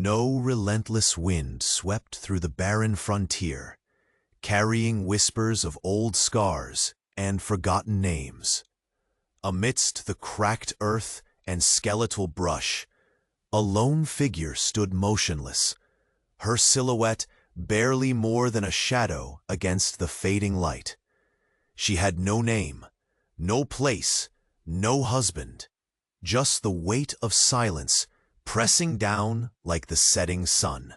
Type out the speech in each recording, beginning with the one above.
No relentless wind swept through the barren frontier, carrying whispers of old scars and forgotten names. Amidst the cracked earth and skeletal brush, a lone figure stood motionless, her silhouette barely more than a shadow against the fading light. She had no name, no place, no husband, just the weight of silence pressing down like the setting sun.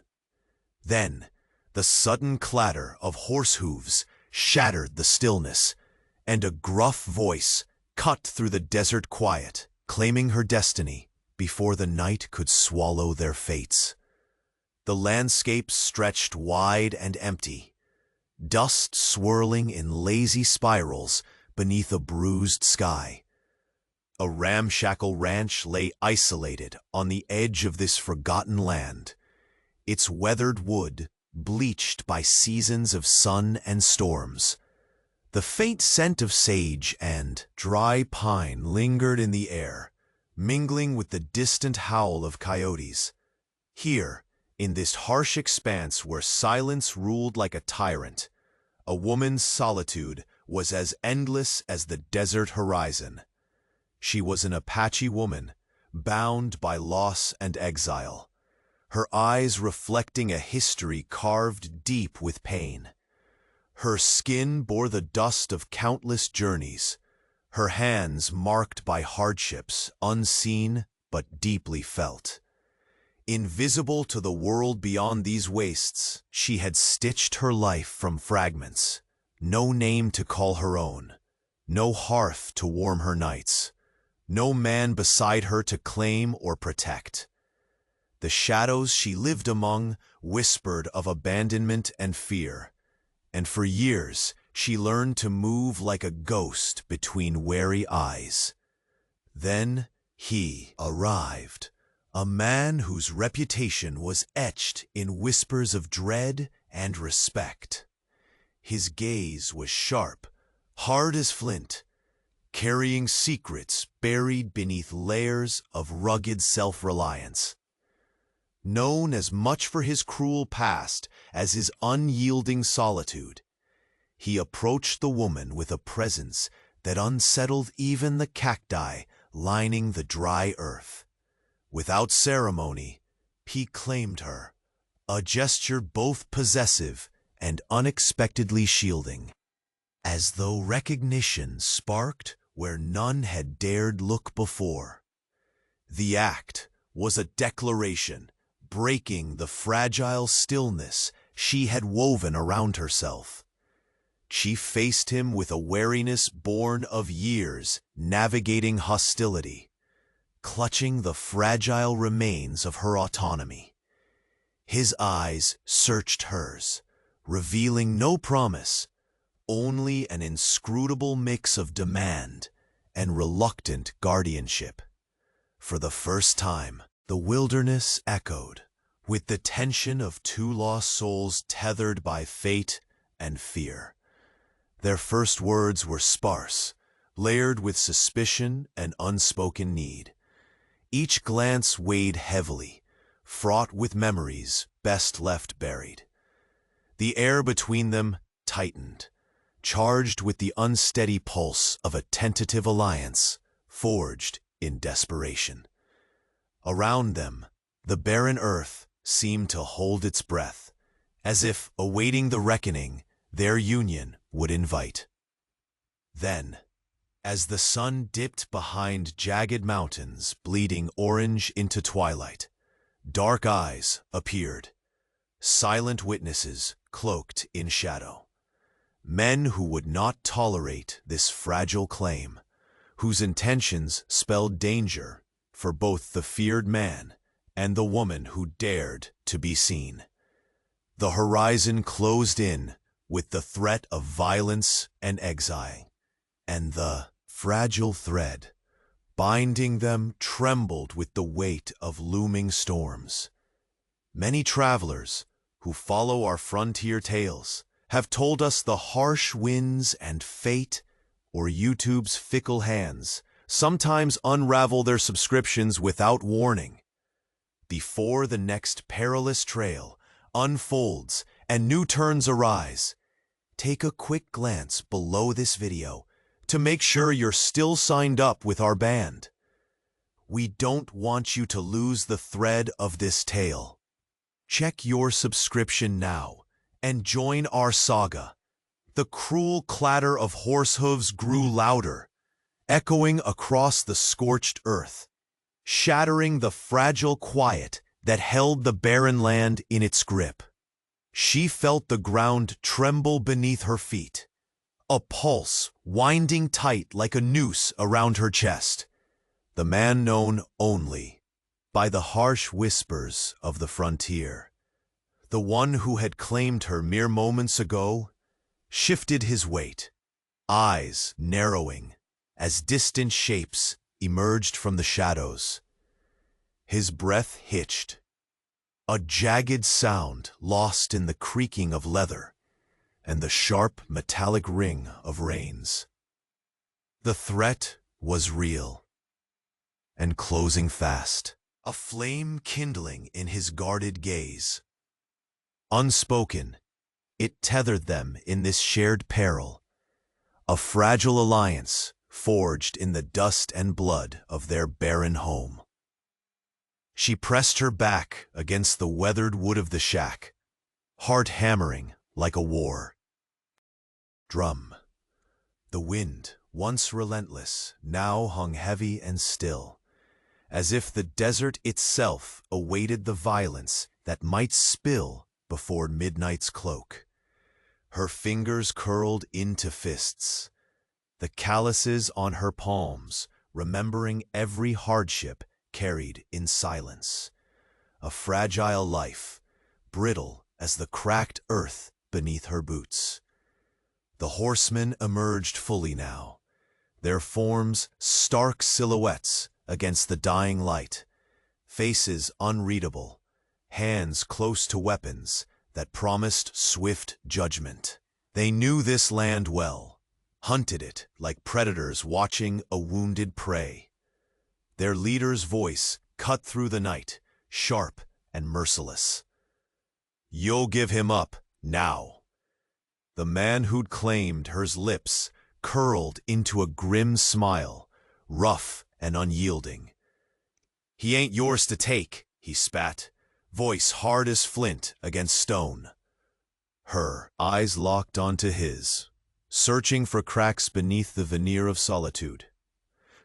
Then, the sudden clatter of horse hooves shattered the stillness, and a gruff voice cut through the desert quiet, claiming her destiny before the night could swallow their fates. The landscape stretched wide and empty, dust swirling in lazy spirals beneath a bruised sky. A ramshackle ranch lay isolated on the edge of this forgotten land, its weathered wood bleached by seasons of sun and storms. The faint scent of sage and dry pine lingered in the air, mingling with the distant howl of coyotes. Here, in this harsh expanse where silence ruled like a tyrant, a woman's solitude was as endless as the desert horizon. She was an Apache woman, bound by loss and exile, her eyes reflecting a history carved deep with pain. Her skin bore the dust of countless journeys, her hands marked by hardships unseen but deeply felt. Invisible to the world beyond these wastes, she had stitched her life from fragments, no name to call her own, no hearth to warm her nights, no man beside her to claim or protect. The shadows she lived among whispered of abandonment and fear, and for years she learned to move like a ghost between wary eyes. Then he arrived, a man whose reputation was etched in whispers of dread and respect. His gaze was sharp, hard as flint, carrying secrets buried beneath layers of rugged self-reliance. Known as much for his cruel past as his unyielding solitude, he approached the woman with a presence that unsettled even the cacti lining the dry earth. Without ceremony, he claimed her, a gesture both possessive and unexpectedly shielding, as though recognition sparked where none had dared look before. The act was a declaration, breaking the fragile stillness she had woven around herself. She faced him with a wariness born of years navigating hostility, clutching the fragile remains of her autonomy. His eyes searched hers, revealing no promise, only an inscrutable mix of demand and reluctant guardianship. For the first time, the wilderness echoed, with the tension of two lost souls tethered by fate and fear. Their first words were sparse, layered with suspicion and unspoken need. Each glance weighed heavily, fraught with memories best left buried. The air between them tightened, charged with the unsteady pulse of a tentative alliance forged in desperation. Around them, the barren earth seemed to hold its breath, as if awaiting the reckoning their union would invite. Then, as the sun dipped behind jagged mountains bleeding orange into twilight, dark eyes appeared, silent witnesses cloaked in shadow. Men who would not tolerate this fragile claim, whose intentions spelled danger for both the feared man and the woman who dared to be seen. The horizon closed in with the threat of violence and exile, and the fragile thread binding them trembled with the weight of looming storms. Many travelers who follow our frontier tales have told us the harsh winds and fate, or YouTube's fickle hands, sometimes unravel their subscriptions without warning. before the next perilous trail unfolds and new turns arise. Take a quick glance below this video to make sure you're still signed up with our band. We don't want you to lose the thread of this tale. Check your subscription now and join our saga. The cruel clatter of horse hooves grew louder, echoing across the scorched earth, shattering the fragile quiet that held the barren land in its grip. She felt the ground tremble beneath her feet, a pulse winding tight like a noose around her chest. The man known only by the harsh whispers of the frontier, the one who had claimed her mere moments ago, shifted his weight, eyes narrowing as distant shapes emerged from the shadows. His breath hitched, a jagged sound lost in the creaking of leather and the sharp metallic ring of reins. The threat was real and closing fast, a flame kindling in his guarded gaze. Unspoken, it tethered them in this shared peril, a fragile alliance forged in the dust and blood of their barren home. She pressed her back against the weathered wood of the shack, heart hammering like a war drum. The wind, once relentless, now hung heavy and still, as if the desert itself awaited the violence that might spill before midnight's cloak. Her fingers curled into fists, the calluses on her palms remembering every hardship carried in silence. A fragile life, brittle as the cracked earth beneath her boots. The horsemen emerged fully now, their forms stark silhouettes against the dying light, faces unreadable, hands close to weapons that promised swift judgment. They knew this land well, hunted it like predators watching a wounded prey. Their leader's voice cut through the night, sharp and merciless. "You'll give him up, now." The man who'd claimed her's lips curled into a grim smile, rough and unyielding. "He ain't yours to take," he spat, voice hard as flint against stone. Her eyes locked onto his, searching for cracks beneath the veneer of solitude.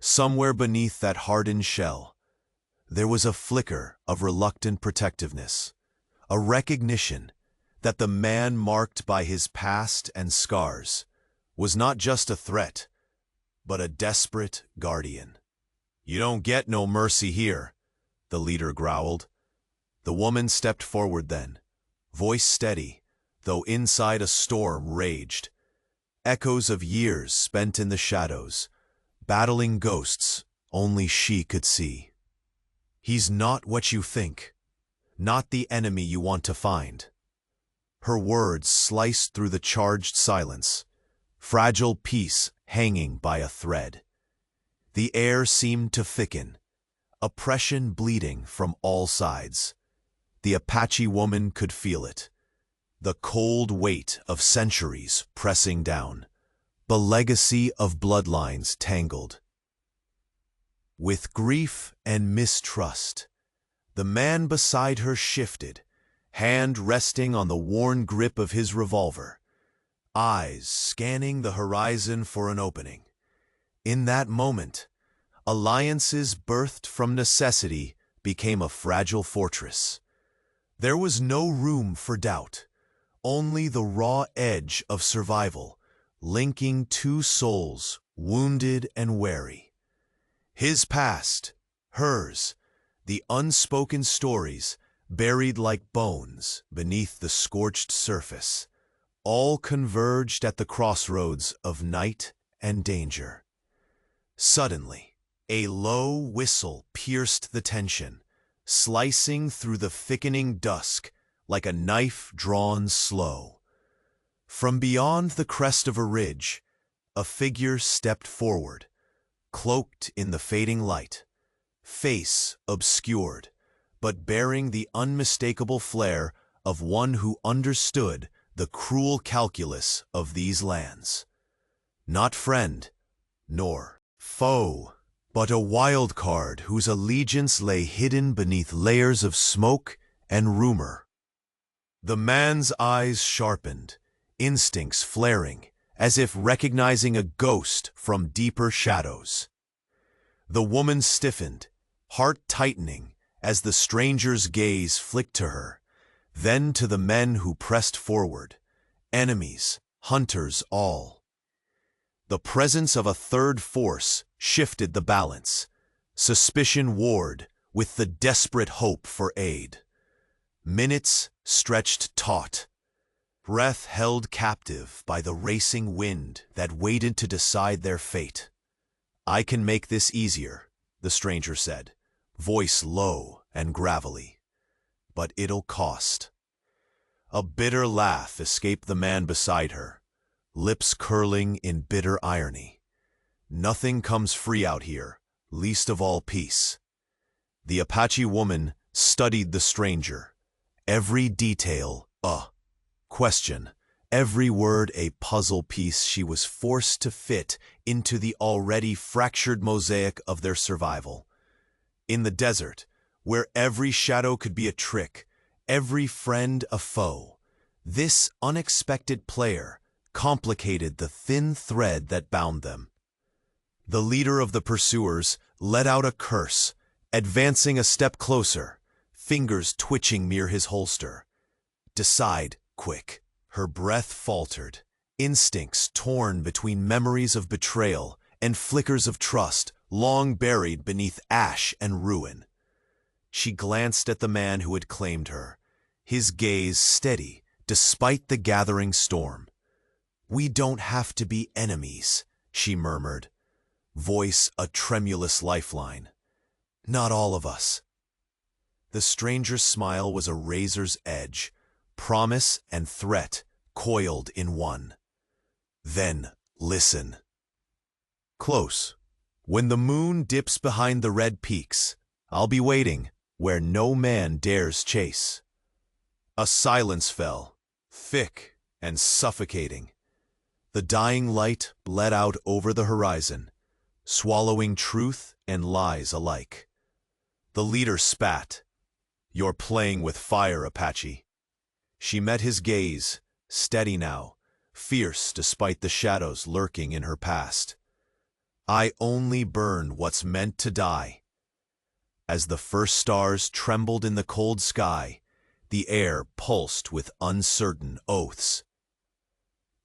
Somewhere beneath that hardened shell, there was a flicker of reluctant protectiveness, a recognition that the man marked by his past and scars was not just a threat, but a desperate guardian. "You don't get no mercy here," the leader growled. The woman stepped forward then, voice steady, though inside a storm raged. Echoes of years spent in the shadows, battling ghosts only she could see. "He's not what you think, not the enemy you want to find." Her words sliced through the charged silence, fragile peace hanging by a thread. The air seemed to thicken, oppression bleeding from all sides. The Apache woman could feel it, the cold weight of centuries pressing down, the legacy of bloodlines tangled. With grief and mistrust, the man beside her shifted, hand resting on the worn grip of his revolver, eyes scanning the horizon for an opening. In that moment, alliances birthed from necessity became a fragile fortress. There was no room for doubt, only the raw edge of survival, linking two souls, wounded and wary. His past, hers, the unspoken stories buried like bones beneath the scorched surface, all converged at the crossroads of night and danger. Suddenly, a low whistle pierced the tension, slicing through the thickening dusk like a knife drawn slow. From beyond the crest of a ridge, a figure stepped forward, cloaked in the fading light, face obscured, but bearing the unmistakable flair of one who understood the cruel calculus of these lands. Not friend, nor foe, but a wild card whose allegiance lay hidden beneath layers of smoke and rumor. The man's eyes sharpened, instincts flaring, as if recognizing a ghost from deeper shadows. The woman stiffened, heart tightening, as the stranger's gaze flicked to her, then to the men who pressed forward, enemies, hunters all. The presence of a third force shifted the balance. Suspicion warred with the desperate hope for aid. Minutes stretched taut, breath held captive by the racing wind that waited to decide their fate. "I can make this easier," the stranger said, voice low and gravelly. "But it'll cost." A bitter laugh escaped the man beside her, lips curling in bitter irony. "Nothing comes free out here, least of all peace." The Apache woman studied the stranger, every detail a question, every word a puzzle piece she was forced to fit into the already fractured mosaic of their survival. In the desert, where every shadow could be a trick, every friend a foe, this unexpected player complicated the thin thread that bound them. The leader of the pursuers let out a curse, advancing a step closer, fingers twitching near his holster. "Decide, quick." Her breath faltered, instincts torn between memories of betrayal and flickers of trust long buried beneath ash and ruin. She glanced at the man who had claimed her, his gaze steady despite the gathering storm. "We don't have to be enemies," she murmured, voice a tremulous lifeline. "Not all of us." The stranger's smile was a razor's edge, promise and threat coiled in one. "Then listen. Close. When the moon dips behind the red peaks, I'll be waiting where no man dares chase." A silence fell, thick and suffocating. The dying light bled out over the horizon, swallowing truth and lies alike. The leader spat. "You're playing with fire, Apache." She met his gaze, steady now, fierce despite the shadows lurking in her past. "I only burn what's meant to die." As the first stars trembled in the cold sky, the air pulsed with uncertain oaths.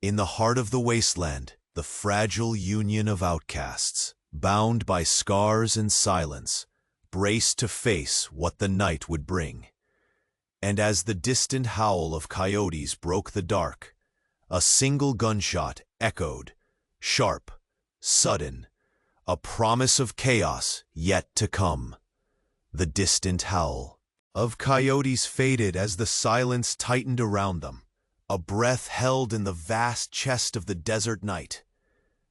In the heart of the wasteland, the fragile union of outcasts, bound by scars and silence, braced to face what the night would bring. And as the distant howl of coyotes broke the dark, a single gunshot echoed, sharp, sudden, a promise of chaos yet to come. The distant howl of coyotes faded as the silence tightened around them, a breath held in the vast chest of the desert night.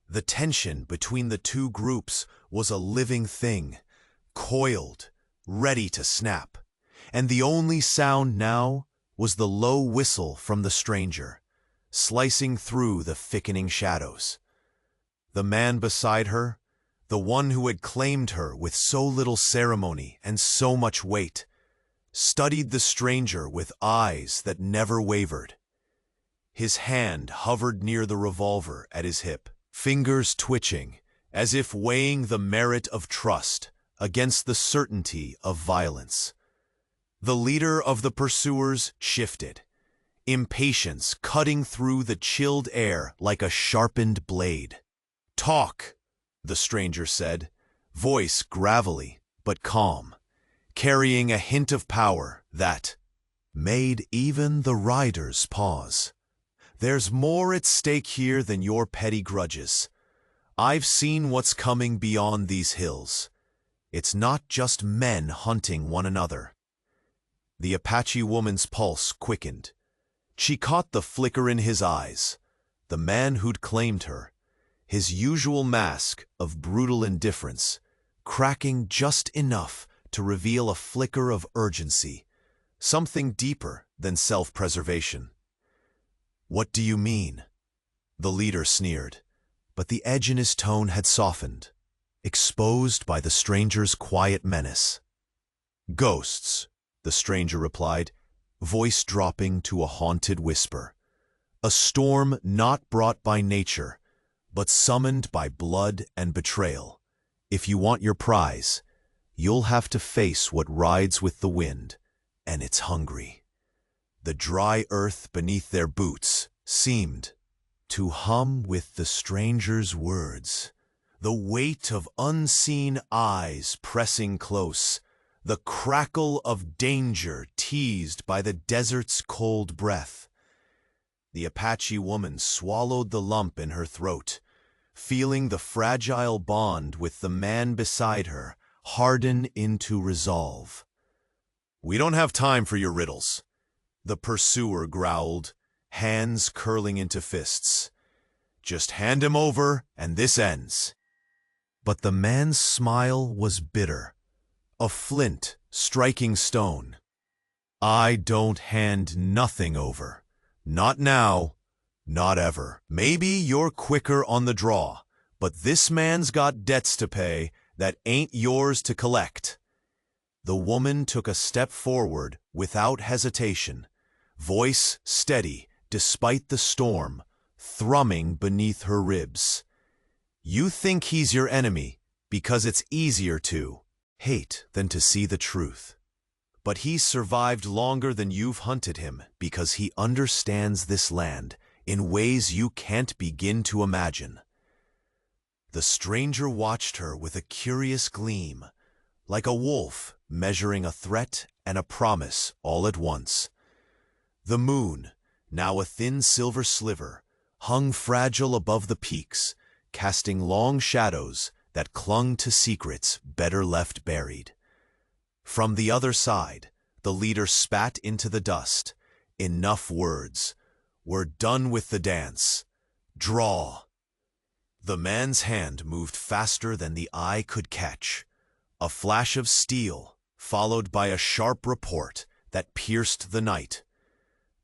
The tension between the two groups was a living thing, coiled, ready to snap, and the only sound now was the low whistle from the stranger, slicing through the thickening shadows. The man beside her, the one who had claimed her with so little ceremony and so much weight, studied the stranger with eyes that never wavered. His hand hovered near the revolver at his hip, fingers twitching, as if weighing the merit of trust against the certainty of violence. The leader of the pursuers shifted, impatience cutting through the chilled air like a sharpened blade. "Talk," the stranger said, voice gravelly but calm, carrying a hint of power that made even the riders pause. "There's more at stake here than your petty grudges. I've seen what's coming beyond these hills. It's not just men hunting one another." The Apache woman's pulse quickened. She caught the flicker in his eyes, the man who'd claimed her, his usual mask of brutal indifference, cracking just enough to reveal a flicker of urgency, something deeper than self-preservation. "What do you mean?" The leader sneered, but the edge in his tone had softened, exposed by the stranger's quiet menace. "Ghosts," the stranger replied, voice dropping to a haunted whisper. "A storm not brought by nature, but summoned by blood and betrayal. If you want your prize, you'll have to face what rides with the wind, and it's hungry." The dry earth beneath their boots seemed to hum with the stranger's words, the weight of unseen eyes pressing close, the crackle of danger teased by the desert's cold breath. The Apache woman swallowed the lump in her throat, feeling the fragile bond with the man beside her harden into resolve. "We don't have time for your riddles," the pursuer growled, hands curling into fists. "Just hand him over, and this ends." But the man's smile was bitter, a flint striking stone. "I don't hand nothing over. Not now, not ever. Maybe you're quicker on the draw, but this man's got debts to pay that ain't yours to collect." The woman took a step forward without hesitation, voice steady despite the storm thrumming beneath her ribs. "You think he's your enemy because it's easier to hate than to see the truth. But he's survived longer than you've hunted him because he understands this land in ways you can't begin to imagine." The stranger watched her with a curious gleam, like a wolf measuring a threat and a promise all at once. The moon, now a thin silver sliver, hung fragile above the peaks, casting long shadows that clung to secrets better left buried. From the other side, the leader spat into the dust. "Enough words. We're done with the dance. Draw." The man's hand moved faster than the eye could catch. A flash of steel, followed by a sharp report that pierced the night.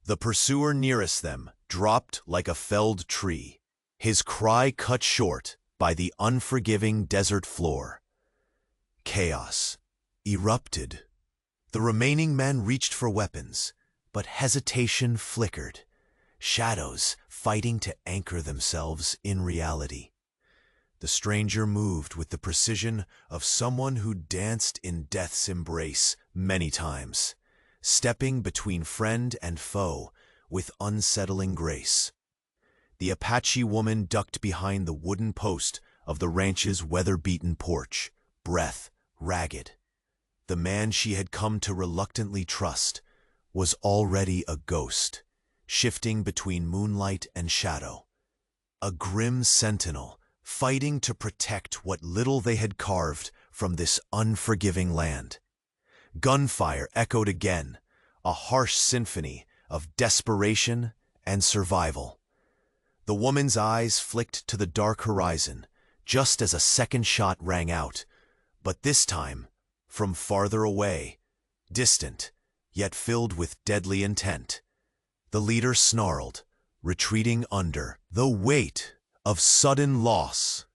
The pursuer nearest them dropped like a felled tree, his cry cut short by the unforgiving desert floor. Chaos erupted. The remaining men reached for weapons, but hesitation flickered, shadows fighting to anchor themselves in reality. The stranger moved with the precision of someone who danced in death's embrace many times, stepping between friend and foe with unsettling grace. The Apache woman ducked behind the wooden post of the ranch's weather-beaten porch, breath ragged. The man she had come to reluctantly trust was already a ghost, shifting between moonlight and shadow, a grim sentinel fighting to protect what little they had carved from this unforgiving land. Gunfire echoed again, a harsh symphony of desperation and survival. The woman's eyes flicked to the dark horizon, just as a second shot rang out, but this time from farther away, distant, yet filled with deadly intent. The leader snarled, retreating under the weight of sudden loss.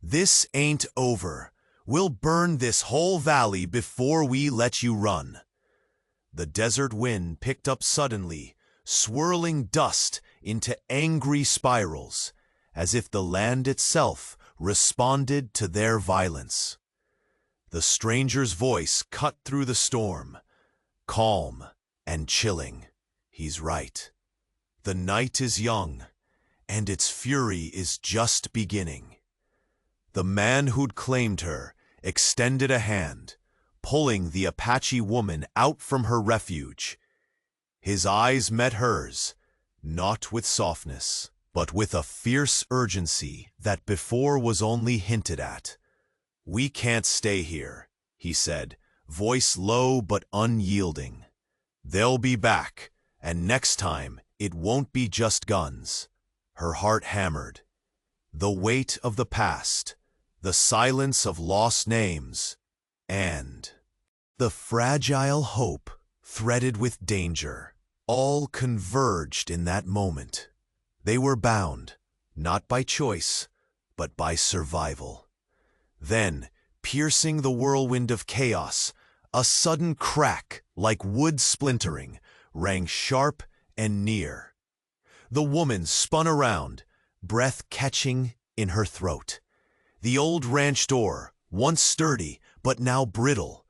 "This ain't over. We'll burn this whole valley before we let you run." The desert wind picked up suddenly, swirling dust into angry spirals, as if the land itself responded to their violence. The stranger's voice cut through the storm, calm and chilling. "He's right. The night is young, and its fury is just beginning." The man who'd claimed her extended a hand, pulling the Apache woman out from her refuge. His eyes met hers, not with softness, but with a fierce urgency that before was only hinted at. "We can't stay here," he said, voice low but unyielding. "They'll be back, and next time it won't be just guns." Her heart hammered. The weight of the past, the silence of lost names, and The fragile hope threaded with danger, all converged in that moment. They were bound, not by choice, but by survival. Then, piercing the whirlwind of chaos, a sudden crack, like wood splintering, rang sharp and near. The woman spun around, breath catching in her throat. The old ranch door, once sturdy but now brittle,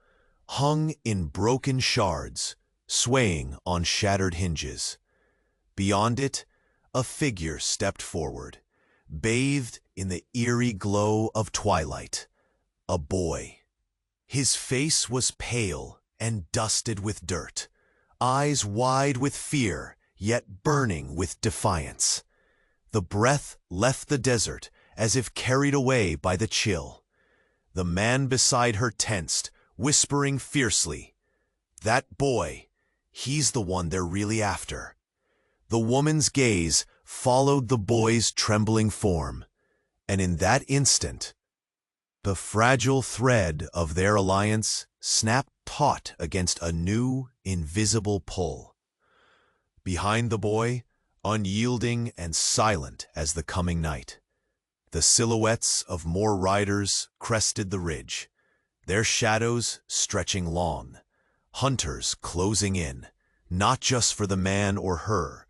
hung in broken shards, swaying on shattered hinges. Beyond it, a figure stepped forward, bathed in the eerie glow of twilight. A boy. His face was pale and dusted with dirt, eyes wide with fear, yet burning with defiance. The breath left the desert as if carried away by the chill. The man beside her tensed, whispering fiercely, "That boy, he's the one they're really after." The woman's gaze followed the boy's trembling form, and in that instant, the fragile thread of their alliance snapped taut against a new, invisible pull. Behind the boy, unyielding and silent as the coming night, the silhouettes of more riders crested the ridge, their shadows stretching long, hunters closing in, not just for the man or her,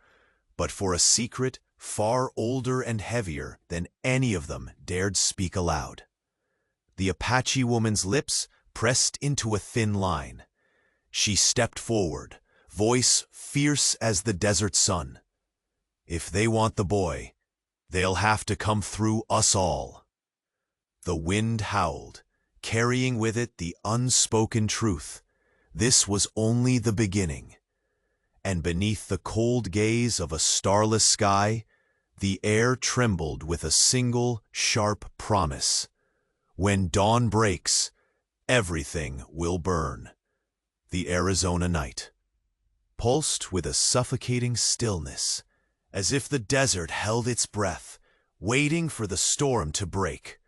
but for a secret far older and heavier than any of them dared speak aloud. The Apache woman's lips pressed into a thin line. She stepped forward, voice fierce as the desert sun. "If they want the boy, they'll have to come through us all." The wind howled, carrying with it the unspoken truth. This was only the beginning. And beneath the cold gaze of a starless sky, the air trembled with a single, sharp promise. When dawn breaks, everything will burn. The Arizona night pulsed with a suffocating stillness, as if the desert held its breath, waiting for the storm to break.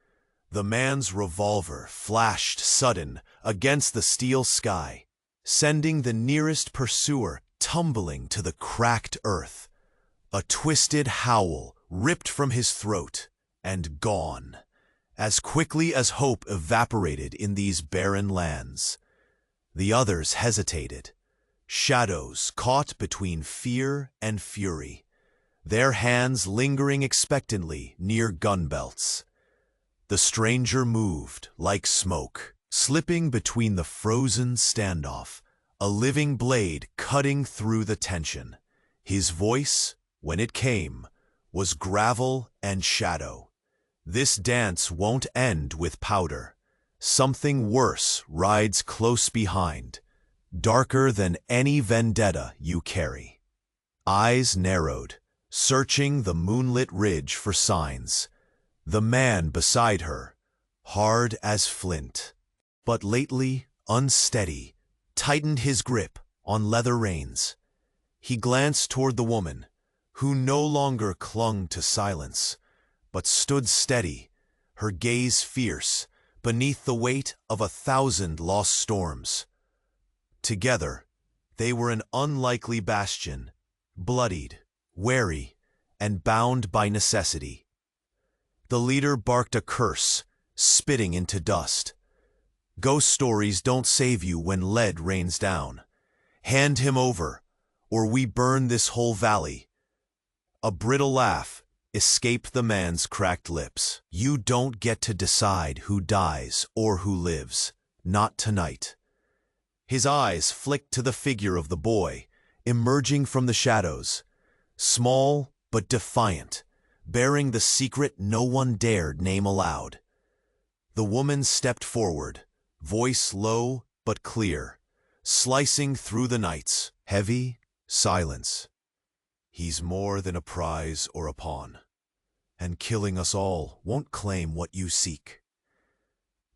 The man's revolver flashed sudden against the steel sky, sending the nearest pursuer tumbling to the cracked earth. A twisted howl ripped from his throat, and gone, as quickly as hope evaporated in these barren lands. The others hesitated, shadows caught between fear and fury, their hands lingering expectantly near gun belts. The stranger moved like smoke, slipping between the frozen standoff, a living blade cutting through the tension. His voice, when it came, was gravel and shadow. "This dance won't end with powder. Something worse rides close behind, darker than any vendetta you carry." Eyes narrowed, searching the moonlit ridge for signs. The man beside her, hard as flint, but lately unsteady, tightened his grip on leather reins. He glanced toward the woman, who no longer clung to silence, but stood steady, her gaze fierce, beneath the weight of 1,000 lost storms. Together, they were an unlikely bastion, bloodied, wary, and bound by necessity. The leader barked a curse, spitting into dust. "Ghost stories don't save you when lead rains down. Hand him over, or we burn this whole valley." A brittle laugh escaped the man's cracked lips. "You don't get to decide who dies or who lives, not tonight." His eyes flicked to the figure of the boy, emerging from the shadows, small but defiant, bearing the secret no one dared name aloud. The woman stepped forward, voice low but clear, slicing through the night's heavy silence. "He's more than a prize or a pawn, and killing us all won't claim what you seek."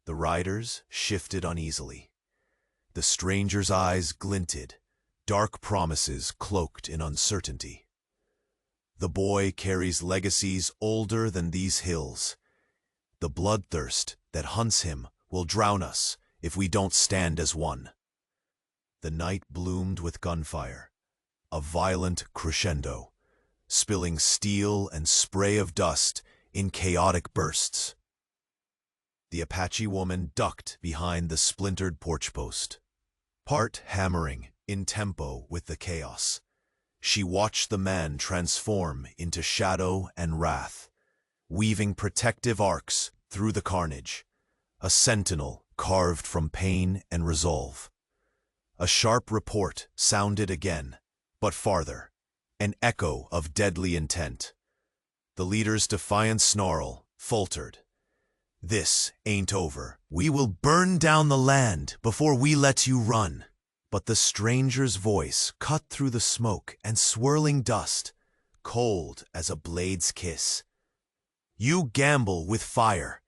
The riders shifted uneasily. The stranger's eyes glinted, dark promises cloaked in uncertainty. "The boy carries legacies older than these hills. The bloodthirst that hunts him will drown us if we don't stand as one." The night bloomed with gunfire, a violent crescendo, spilling steel and spray of dust in chaotic bursts. The Apache woman ducked behind the splintered porch post, part hammering in tempo with the chaos. She watched the man transform into shadow and wrath, weaving protective arcs through the carnage, a sentinel carved from pain and resolve. A sharp report sounded again, but farther, an echo of deadly intent. The leader's defiant snarl faltered. "This ain't over. We will burn down the land before we let you run." But the stranger's voice cut through the smoke and swirling dust, cold as a blade's kiss. "You gamble with fire,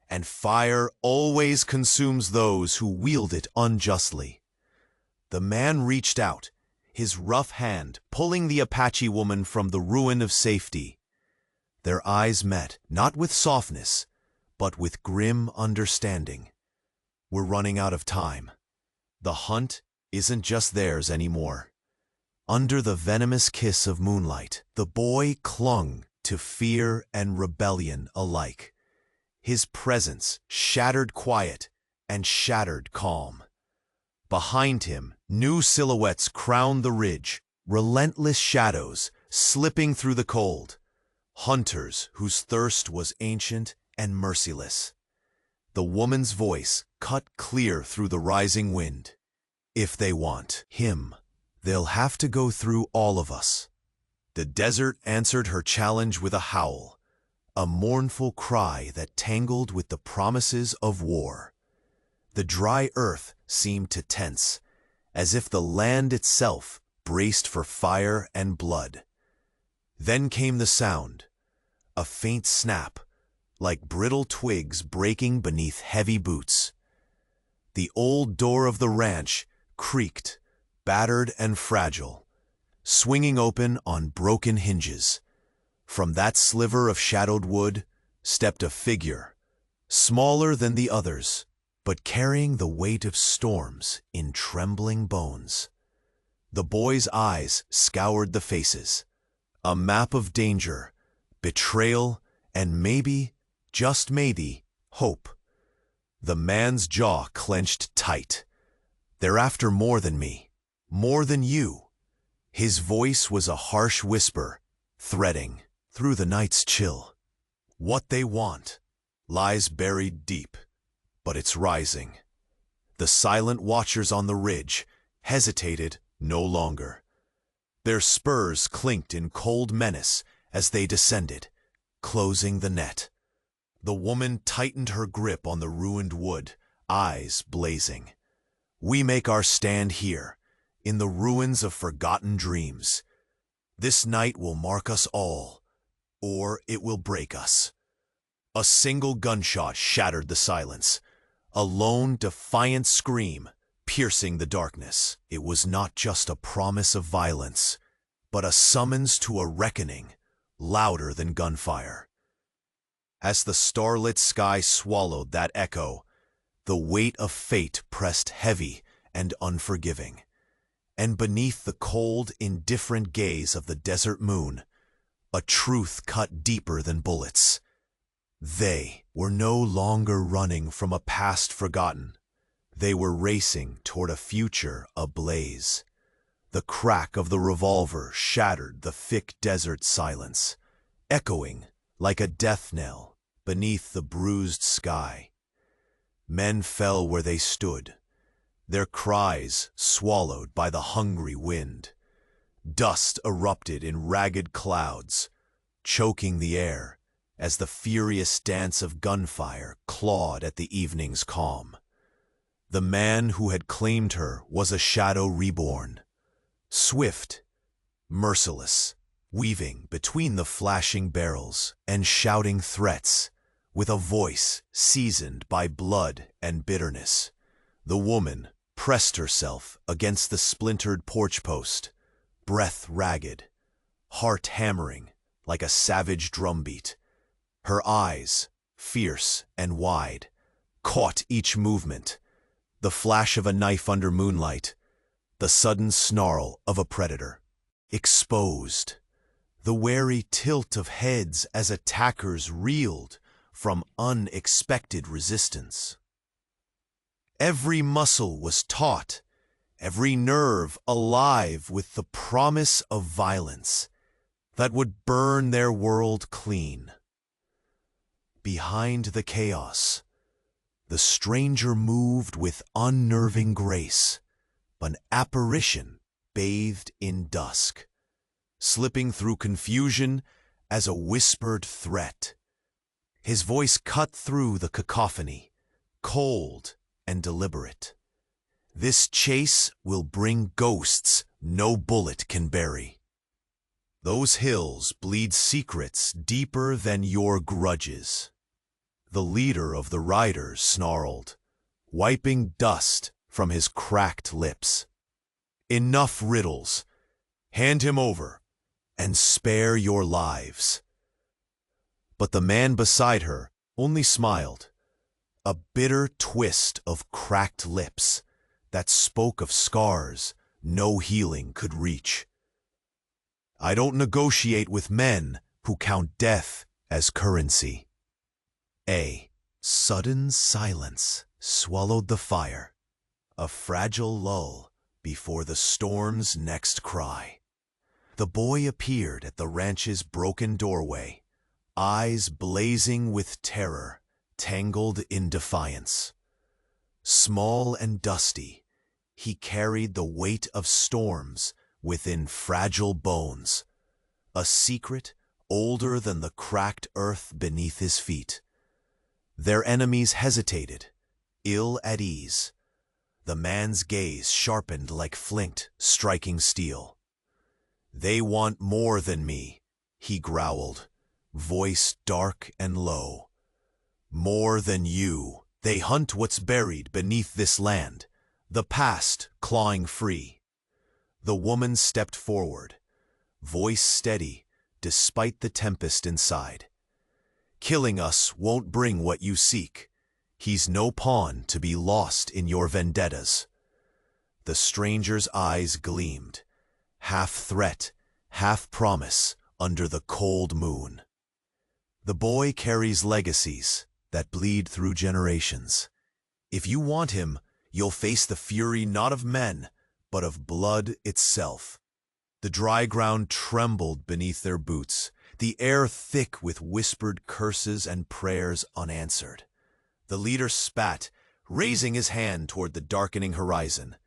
and fire always consumes those who wield it unjustly." The man reached out, his rough hand pulling the Apache woman from the ruin of safety. Their eyes met, not with softness, but with grim understanding. "We're running out of time. The hunt isn't just theirs anymore." Under the venomous kiss of moonlight, the boy clung to fear and rebellion alike. His presence shattered quiet and shattered calm. Behind him, new silhouettes crowned the ridge, relentless shadows slipping through the cold, hunters whose thirst was ancient and merciless. The woman's voice cut clear through the rising wind. "If they want him, they'll have to go through all of us." The desert answered her challenge with a howl, a mournful cry that tangled with the promises of war. The dry earth seemed to tense, as if the land itself braced for fire and blood. Then came the sound, a faint snap, like brittle twigs breaking beneath heavy boots. The old door of the ranch creaked, battered and fragile, swinging open on broken hinges. From that sliver of shadowed wood stepped a figure, smaller than the others, but carrying the weight of storms in trembling bones. The boy's eyes scoured the faces, a map of danger, betrayal, and maybe, just maybe, hope. The man's jaw clenched tight. "They're after more than me, more than you." His voice was a harsh whisper, threading through the night's chill. What they want lies buried deep, but it's rising. The silent watchers on the ridge hesitated no longer. Their spurs clinked in cold menace as they descended, closing the net. The woman tightened her grip on the ruined wood, eyes blazing. "We make our stand here, in the ruins of forgotten dreams. This night will mark us all, or it will break us." A single gunshot shattered the silence, a lone, defiant scream piercing the darkness. It was not just a promise of violence, but a summons to a reckoning, louder than gunfire. As the starlit sky swallowed that echo, the weight of fate pressed heavy and unforgiving. And beneath the cold, indifferent gaze of the desert moon, a truth cut deeper than bullets. They were no longer running from a past forgotten. They were racing toward a future ablaze. The crack of the revolver shattered the thick desert silence, echoing like a death knell beneath the bruised sky. Men fell where they stood, their cries swallowed by the hungry wind. Dust erupted in ragged clouds, choking the air as the furious dance of gunfire clawed at the evening's calm. The man who had claimed her was a shadow reborn, swift, merciless, weaving between the flashing barrels and shouting threats, with a voice seasoned by blood and bitterness. The woman pressed herself against the splintered porch post, breath ragged, heart hammering like a savage drumbeat. Her eyes, fierce and wide, caught each movement, the flash of a knife under moonlight, the sudden snarl of a predator. Exposed, the wary tilt of heads as attackers reeled from unexpected resistance. Every muscle was taut, every nerve alive with the promise of violence that would burn their world clean. Behind the chaos, the stranger moved with unnerving grace, an apparition bathed in dusk, slipping through confusion as a whispered threat. His voice cut through the cacophony, cold and deliberate. This chase will bring ghosts no bullet can bury. Those hills bleed secrets deeper than your grudges. The leader of the riders snarled, wiping dust from his cracked lips. Enough riddles. Hand him over, and spare your lives. But the man beside her only smiled, a bitter twist of cracked lips that spoke of scars no healing could reach. I don't negotiate with men who count death as currency. A sudden silence swallowed the fire, a fragile lull before the storm's next cry. The boy appeared at the ranch's broken doorway, eyes blazing with terror, tangled in defiance. Small and dusty, he carried the weight of storms within fragile bones, a secret older than the cracked earth beneath his feet. Their enemies hesitated, ill at ease. The man's gaze sharpened like flint striking steel. They want more than me, he growled, voice dark and low. More than you. They hunt what's buried beneath this land, the past clawing free. The woman stepped forward, voice steady despite the tempest inside. Killing us won't bring what you seek. He's no pawn to be lost in your vendettas. The stranger's eyes gleamed, half threat, half promise under the cold moon. The boy carries legacies that bleed through generations. If you want him, you'll face the fury not of men, but of blood itself. The dry ground trembled beneath their boots, the air thick with whispered curses and prayers unanswered. The leader spat, raising his hand toward the darkening horizon.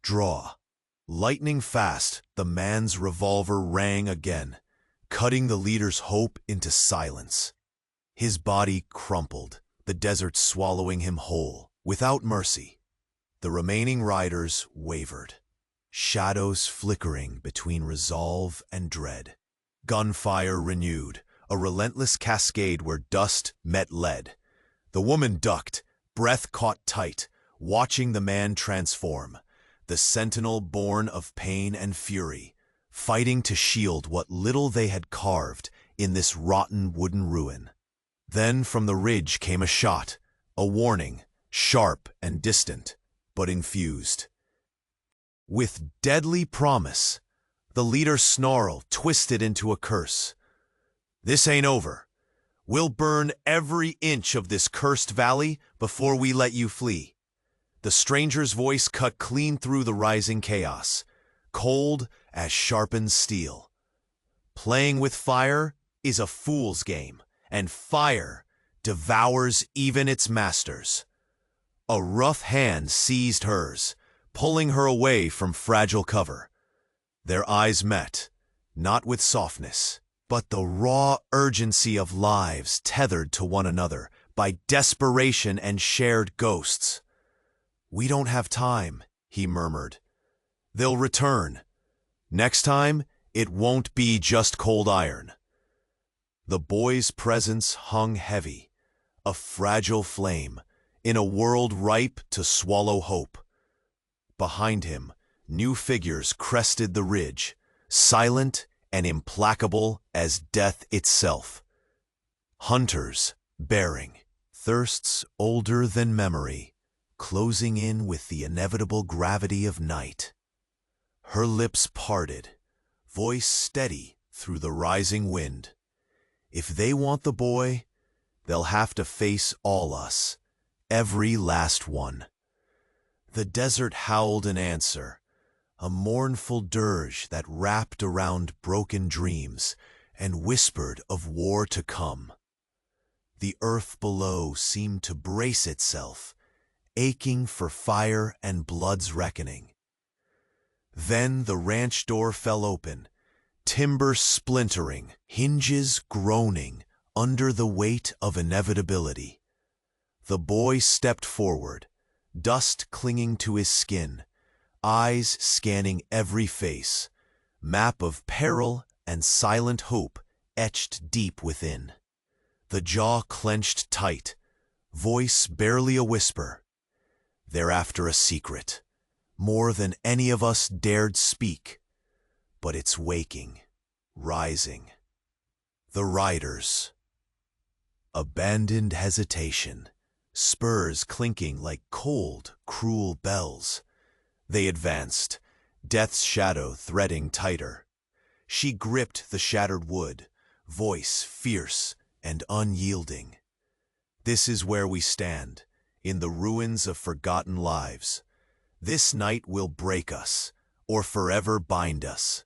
Draw. Lightning fast, the man's revolver rang again, cutting the leader's hope into silence. His body crumpled, the desert swallowing him whole, without mercy. The remaining riders wavered, shadows flickering between resolve and dread. Gunfire renewed, a relentless cascade where dust met lead. The woman ducked, breath caught tight, watching the man transform, the sentinel born of pain and fury, fighting to shield what little they had carved in this rotten wooden ruin. Then from the ridge came a shot, a warning, sharp and distant, but infused. With deadly promise, the leader's snarl twisted into a curse. This ain't over. We'll burn every inch of this cursed valley before we let you flee. The stranger's voice cut clean through the rising chaos, cold as sharpened steel. Playing with fire is a fool's game, and fire devours even its masters. A rough hand seized hers, pulling her away from fragile cover. Their eyes met, not with softness, but the raw urgency of lives tethered to one another by desperation and shared ghosts. "We don't have time," he murmured. "They'll return. Next time, it won't be just cold iron." The boy's presence hung heavy, a fragile flame, in a world ripe to swallow hope. Behind him, new figures crested the ridge, silent and implacable as death itself. Hunters, bearing, thirsts older than memory, closing in with the inevitable gravity of night. her lips parted, voice steady through the rising wind. If they want the boy, they'll have to face all us, every last one. The desert howled an answer, a mournful dirge that wrapped around broken dreams and whispered of war to come. The earth below seemed to brace itself, aching for fire and blood's reckoning. Then the ranch door fell open, timber splintering, hinges groaning under the weight of inevitability. The boy stepped forward, dust clinging to his skin, eyes scanning every face, map of peril and silent hope etched deep within. The jaw clenched tight, voice barely a whisper. They're after a secret, more than any of us dared speak, but it's waking, rising. The riders. Abandoned hesitation, spurs clinking like cold, cruel bells. They advanced, death's shadow threading tighter. She gripped the shattered wood, voice fierce and unyielding. This is where we stand, in the ruins of forgotten lives. This night will break us, or forever bind us.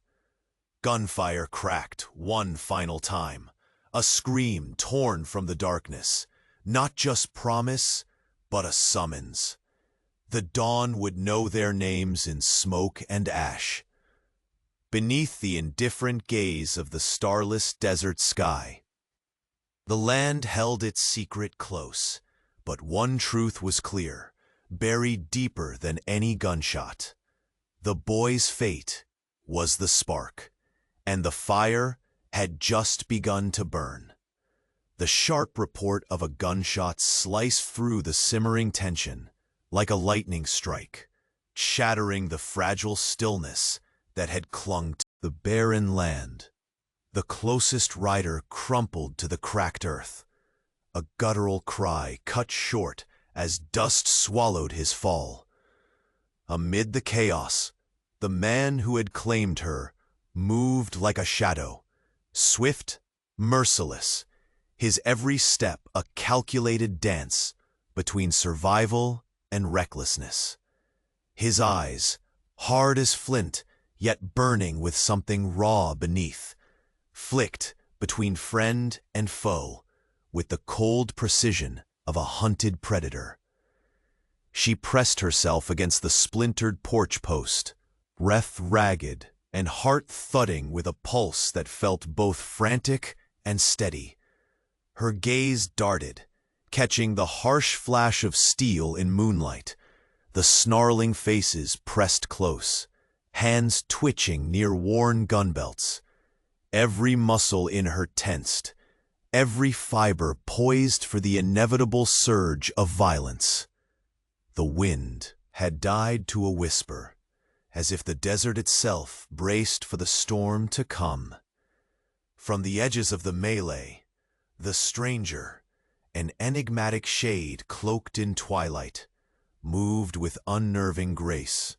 Gunfire cracked one final time, a scream torn from the darkness, not just promise, but a summons. The dawn would know their names in smoke and ash. Beneath the indifferent gaze of the starless desert sky, the land held its secret close, but one truth was clear, buried deeper than any gunshot. The boy's fate was the spark, and the fire had just begun to burn. The sharp report of a gunshot sliced through the simmering tension like a lightning strike, shattering the fragile stillness that had clung to the barren land. The closest rider crumpled to the cracked earth, a guttural cry cut short as dust swallowed his fall. Amid the chaos, the man who had claimed her moved like a shadow, swift, merciless, his every step a calculated dance between survival and recklessness. His eyes, hard as flint, yet burning with something raw beneath, flicked between friend and foe with the cold precision of a hunted predator. She pressed herself against the splintered porch post, breath ragged and heart thudding with a pulse that felt both frantic and steady. Her gaze darted, catching the harsh flash of steel in moonlight, the snarling faces pressed close, hands twitching near worn gun belts. Every muscle in her tensed, every fiber poised for the inevitable surge of violence. The wind had died to a whisper, as if the desert itself braced for the storm to come. From the edges of the melee, the stranger, an enigmatic shade cloaked in twilight, moved with unnerving grace.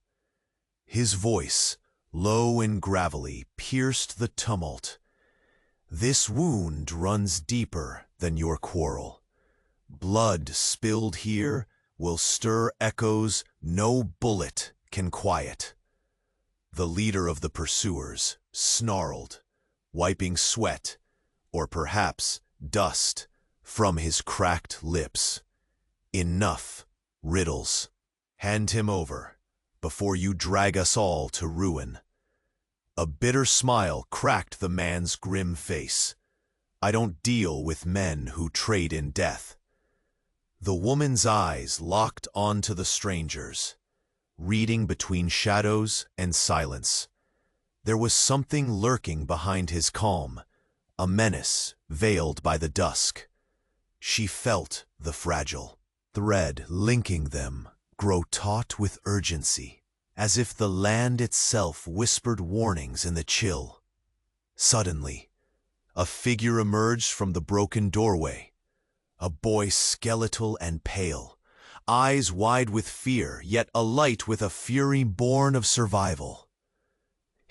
His voice, low and gravelly, pierced the tumult. This wound runs deeper than your quarrel. Blood spilled here will stir echoes no bullet can quiet. The leader of the pursuers snarled, wiping sweat, or perhaps dust, from his cracked lips. Enough, riddles. Hand him over, before you drag us all to ruin. A bitter smile cracked the man's grim face. I don't deal with men who trade in death. The woman's eyes locked onto the stranger's, reading between shadows and silence. There was something lurking behind his calm, a menace veiled by the dusk. She felt the fragile thread linking them grow taut with urgency, as if the land itself whispered warnings in the chill. Suddenly, a figure emerged from the broken doorway, a boy skeletal and pale, eyes wide with fear, yet alight with a fury born of survival.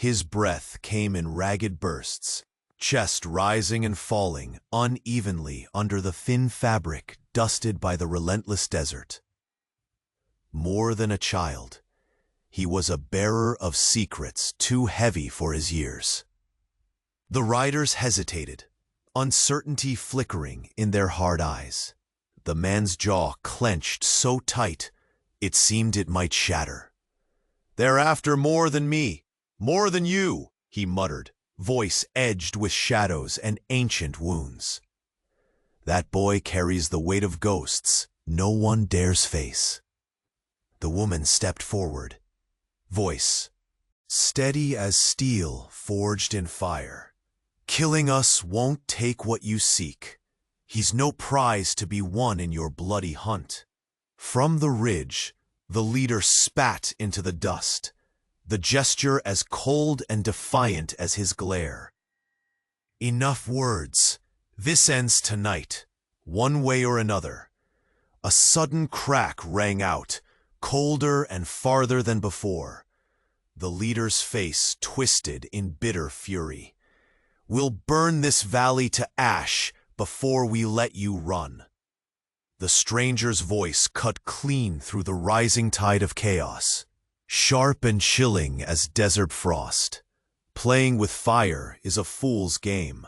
His breath came in ragged bursts, chest rising and falling unevenly under the thin fabric dusted by the relentless desert. More than a child, he was a bearer of secrets too heavy for his years. The riders hesitated, uncertainty flickering in their hard eyes. The man's jaw clenched so tight, it seemed it might shatter. "They're after more than me, more than you," he muttered, voice edged with shadows and ancient wounds. "That boy carries the weight of ghosts no one dares face." The woman stepped forward, voice steady as steel forged in fire. "Killing us won't take what you seek. He's no prize to be won in your bloody hunt." From the ridge, the leader spat into the dust, the gesture as cold and defiant as his glare. "Enough words. This ends tonight, one way or another." A sudden crack rang out, colder and farther than before. The leader's face twisted in bitter fury. "We'll burn this valley to ash before we let you run." The stranger's voice cut clean through the rising tide of chaos, sharp and chilling as desert frost. Playing with fire is a fool's game,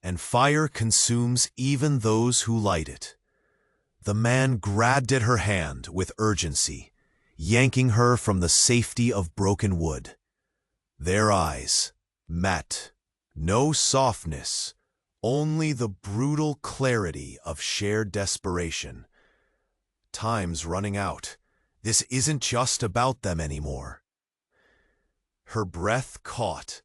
and fire consumes even those who light it. The man grabbed at her hand with urgency, yanking her from the safety of broken wood. Their eyes met. No softness, only the brutal clarity of shared desperation. "Time's running out. This isn't just about them anymore." Her breath caught,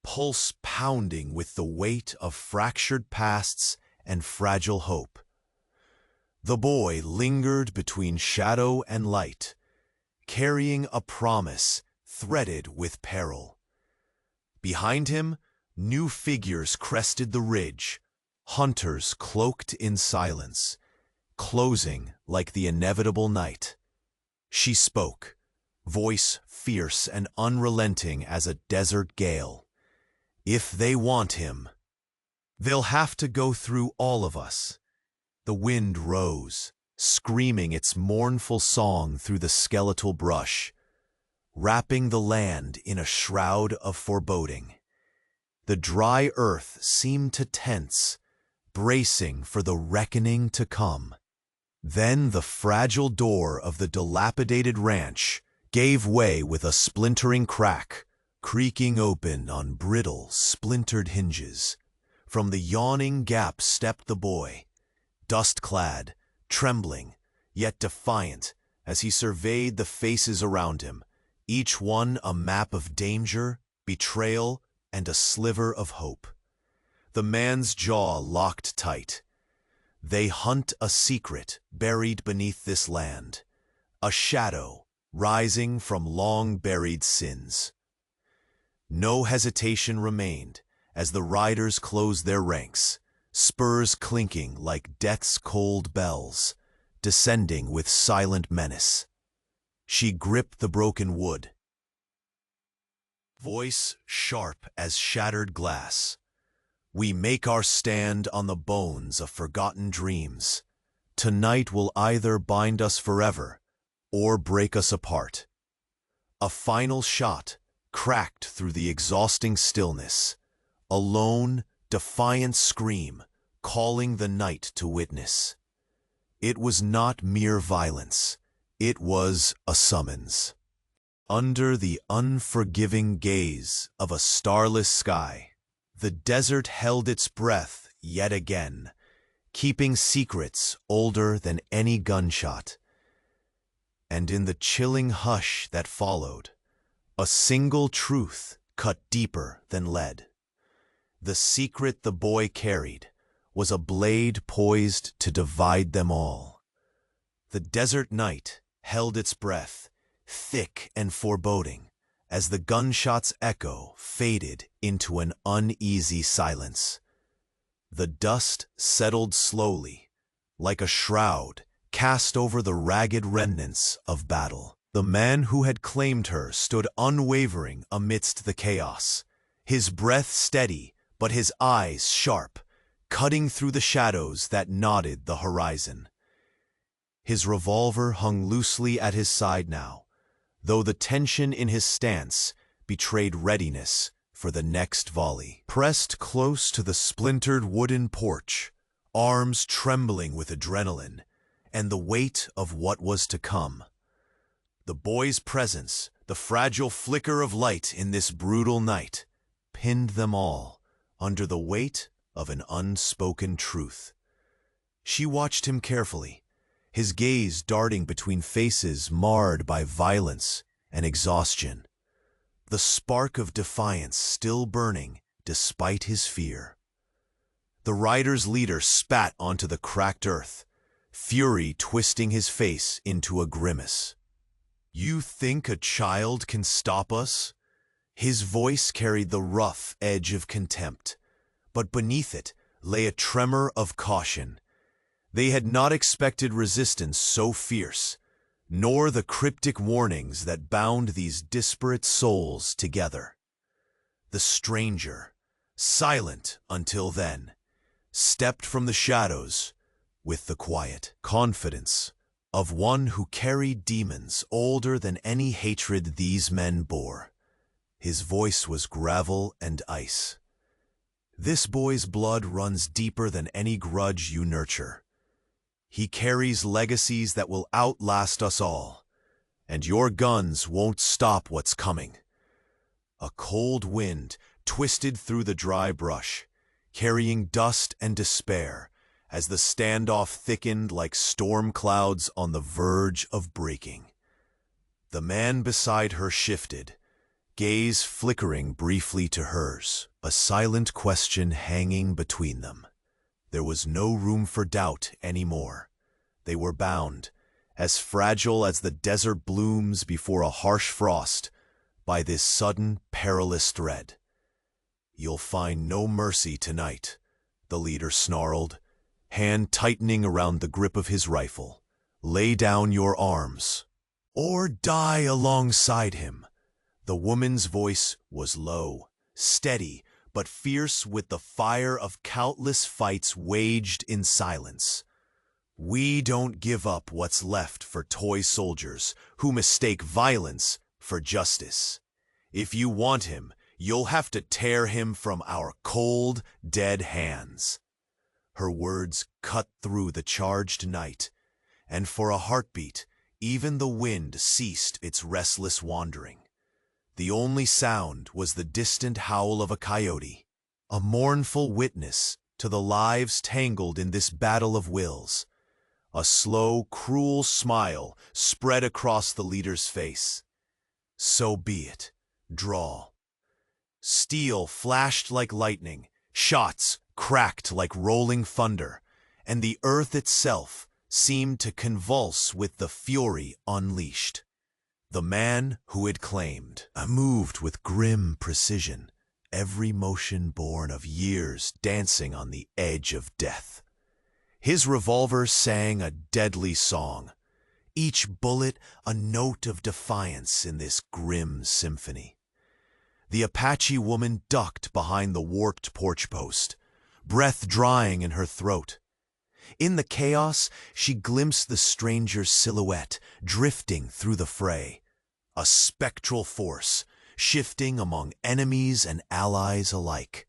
pulse pounding with the weight of fractured pasts and fragile hope. The boy lingered between shadow and light, carrying a promise threaded with peril. Behind him, new figures crested the ridge, hunters cloaked in silence, closing like the inevitable night. She spoke, voice fierce and unrelenting as a desert gale. "If they want him, they'll have to go through all of us." The wind rose, screaming its mournful song through the skeletal brush, wrapping the land in a shroud of foreboding. The dry earth seemed to tense, bracing for the reckoning to come. Then the fragile door of the dilapidated ranch gave way with a splintering crack, creaking open on brittle, splintered hinges. From the yawning gap stepped the boy, dust-clad, trembling, yet defiant, as he surveyed the faces around him, each one a map of danger, betrayal, and a sliver of hope. The man's jaw locked tight. They hunt a secret buried beneath this land, a shadow rising from long-buried sins. No hesitation remained as the riders closed their ranks, spurs clinking like death's cold bells, descending with silent menace. She gripped the broken wood, voice sharp as shattered glass. "We make our stand on the bones of forgotten dreams. Tonight will either bind us forever or break us apart." A final shot cracked through the exhausting stillness, a lone, defiant scream calling the night to witness. It was not mere violence, it was a summons. Under the unforgiving gaze of a starless sky, the desert held its breath yet again, keeping secrets older than any gunshot. And in the chilling hush that followed, a single truth cut deeper than lead. The secret the boy carried was a blade poised to divide them all. The desert night held its breath, thick and foreboding, as the gunshot's echo faded into an uneasy silence. The dust settled slowly, like a shroud cast over the ragged remnants of battle. The man who had claimed her stood unwavering amidst the chaos, his breath steady, but his eyes sharp, cutting through the shadows that knotted the horizon. His revolver hung loosely at his side now, though the tension in his stance betrayed readiness for the next volley. Pressed close to the splintered wooden porch, arms trembling with adrenaline and the weight of what was to come, the boy's presence, the fragile flicker of light in this brutal night, pinned them all under the weight of an unspoken truth. She watched him carefully, his gaze darting between faces marred by violence and exhaustion, the spark of defiance still burning despite his fear. The rider's leader spat onto the cracked earth, fury twisting his face into a grimace. "You think a child can stop us?" His voice carried the rough edge of contempt, but beneath it lay a tremor of caution. They had not expected resistance so fierce, nor the cryptic warnings that bound these disparate souls together. The stranger, silent until then, stepped from the shadows with the quiet confidence of one who carried demons older than any hatred these men bore. His voice was gravel and ice. "This boy's blood runs deeper than any grudge you nurture. He carries legacies that will outlast us all, and your guns won't stop what's coming." A cold wind twisted through the dry brush, carrying dust and despair as the standoff thickened like storm clouds on the verge of breaking. The man beside her shifted, gaze flickering briefly to hers, a silent question hanging between them. There was no room for doubt anymore. They were bound, as fragile as the desert blooms before a harsh frost, by this sudden, perilous thread. "You'll find no mercy tonight," the leader snarled, hand tightening around the grip of his rifle. "Lay down your arms, or die alongside him." The woman's voice was low, steady, but fierce with the fire of countless fights waged in silence. "We don't give up what's left for toy soldiers who mistake violence for justice. If you want him, you'll have to tear him from our cold, dead hands." Her words cut through the charged night, and for a heartbeat, even the wind ceased its restless wandering. The only sound was the distant howl of a coyote, a mournful witness to the lives tangled in this battle of wills. A slow, cruel smile spread across the leader's face. "So be it. Draw." Steel flashed like lightning, shots cracked like rolling thunder, and the earth itself seemed to convulse with the fury unleashed. The man who had claimed moved with grim precision, every motion born of years dancing on the edge of death. His revolver sang a deadly song, each bullet a note of defiance in this grim symphony. The Apache woman ducked behind the warped porch post, breath drying in her throat. In the chaos, she glimpsed the stranger's silhouette drifting through the fray, a spectral force shifting among enemies and allies alike.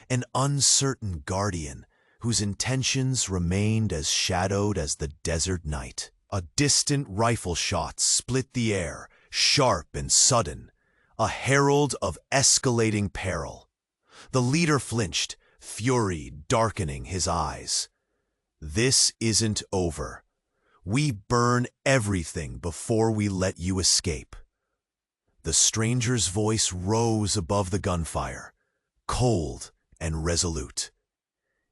An uncertain guardian whose intentions remained as shadowed as the desert night. A distant rifle shot split the air, sharp and sudden, a herald of escalating peril. The leader flinched, fury darkening his eyes. "This isn't over. We burn everything before we let you escape." The stranger's voice rose above the gunfire, cold and resolute.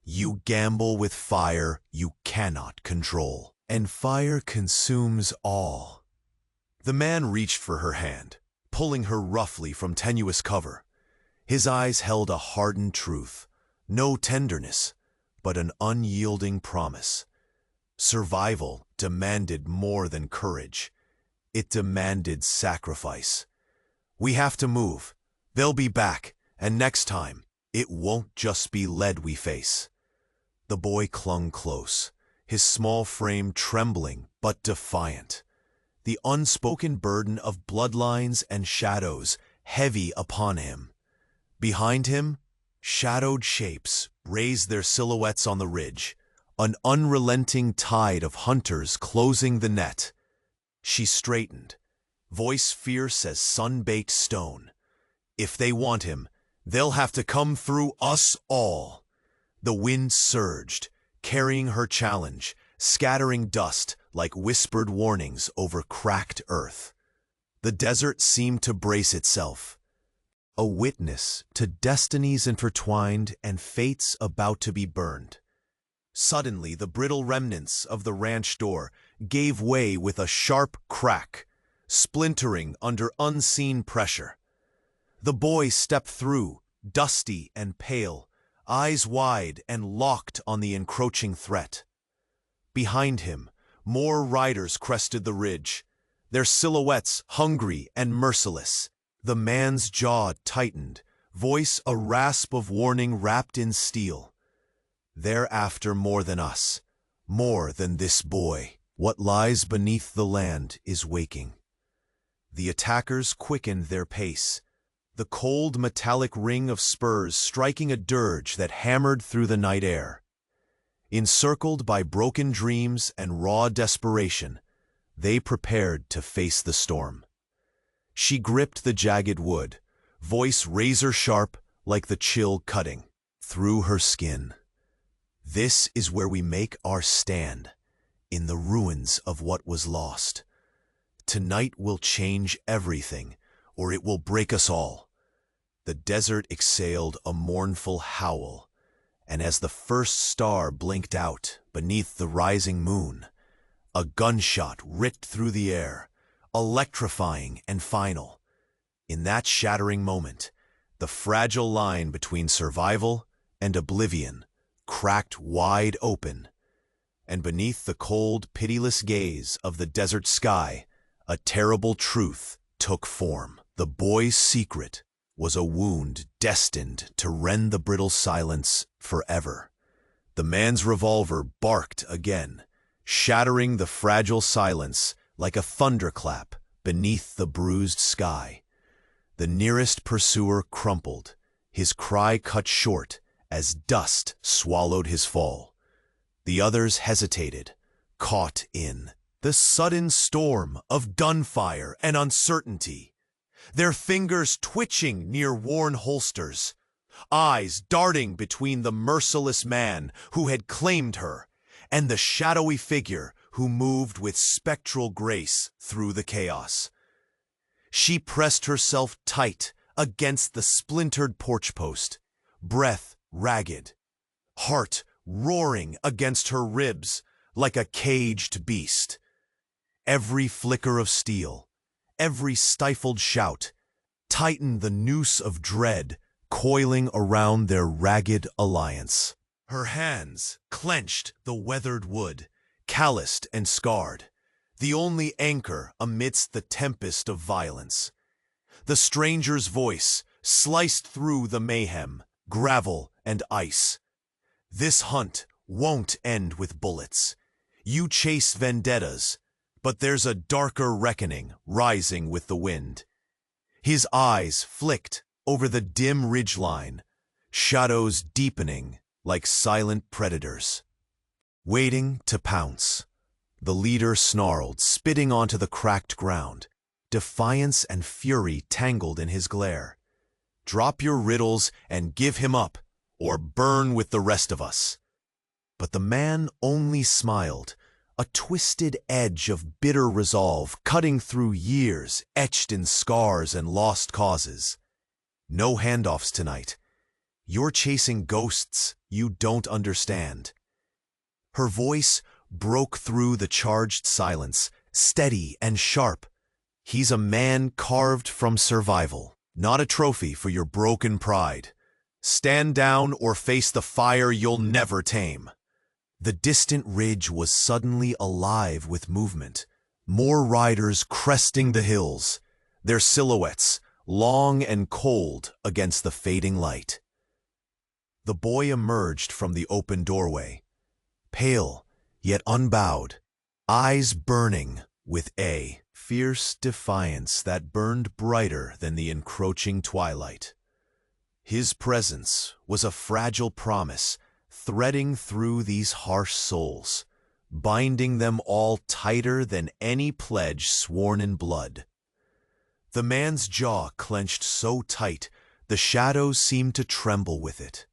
"You gamble with fire you cannot control, and fire consumes all." The man reached for her hand, pulling her roughly from tenuous cover. His eyes held a hardened truth, no tenderness, but an unyielding promise. Survival demanded more than courage. It demanded sacrifice. We have to move. They'll be back, and next time, it won't just be lead we face. The boy clung close, his small frame trembling but defiant. The unspoken burden of bloodlines and shadows heavy upon him. Behind him, shadowed shapes raised their silhouettes on the ridge, an unrelenting tide of hunters closing the net. She straightened, voice fierce as sun-baked stone. If they want him, they'll have to come through us all. The wind surged, carrying her challenge, scattering dust like whispered warnings over cracked earth. The desert seemed to brace itself, a witness to destinies intertwined and fates about to be burned. Suddenly, the brittle remnants of the ranch door gave way with a sharp crack, splintering under unseen pressure. The boy stepped through, dusty and pale, eyes wide and locked on the encroaching threat. Behind him, more riders crested the ridge, their silhouettes hungry and merciless. The man's jaw tightened, voice a rasp of warning wrapped in steel. They're after more than us, more than this boy. What lies beneath the land is waking. The attackers quickened their pace, the cold metallic ring of spurs striking a dirge that hammered through the night air. Encircled by broken dreams and raw desperation, they prepared to face the storm. She gripped the jagged wood, voice razor-sharp like the chill cutting through her skin. This is where we make our stand, in the ruins of what was lost. Tonight will change everything, or it will break us all. The desert exhaled a mournful howl, and as the first star blinked out beneath the rising moon, a gunshot ripped through the air, electrifying and final. In that shattering moment, the fragile line between survival and oblivion cracked wide open, and beneath the cold, pitiless gaze of the desert sky, a terrible truth took form. The boy's secret was a wound destined to rend the brittle silence forever. The man's revolver barked again, shattering the fragile silence like a thunderclap beneath the bruised sky. The nearest pursuer crumpled, his cry cut short as dust swallowed his fall. The others hesitated, caught in the sudden storm of gunfire and uncertainty, their fingers twitching near worn holsters, eyes darting between the merciless man who had claimed her and the shadowy figure who moved with spectral grace through the chaos. She pressed herself tight against the splintered porch post, breath ragged, heart roaring against her ribs like a caged beast. Every flicker of steel, every stifled shout, tightened the noose of dread coiling around their ragged alliance. Her hands clenched the weathered wood, calloused and scarred, the only anchor amidst the tempest of violence. The stranger's voice sliced through the mayhem, gravel and ice. This hunt won't end with bullets. You chase vendettas, but there's a darker reckoning rising with the wind. His eyes flicked over the dim ridgeline, shadows deepening like silent predators. Waiting to pounce, the leader snarled, spitting onto the cracked ground, defiance and fury tangled in his glare. Drop your riddles and give him up, or burn with the rest of us. But the man only smiled, a twisted edge of bitter resolve cutting through years etched in scars and lost causes. No handoffs tonight. You're chasing ghosts you don't understand. Her voice broke through the charged silence, steady and sharp. He's a man carved from survival, not a trophy for your broken pride. Stand down or face the fire you'll never tame. The distant ridge was suddenly alive with movement, More riders cresting the hills, their silhouettes long and cold against the fading light. The boy emerged from the open doorway, pale yet unbowed, eyes burning with a fierce defiance that burned brighter than the encroaching twilight. His presence was a fragile promise threading through these harsh souls, binding them all tighter than any pledge sworn in blood. The man's jaw clenched so tight the shadows seemed to tremble with it.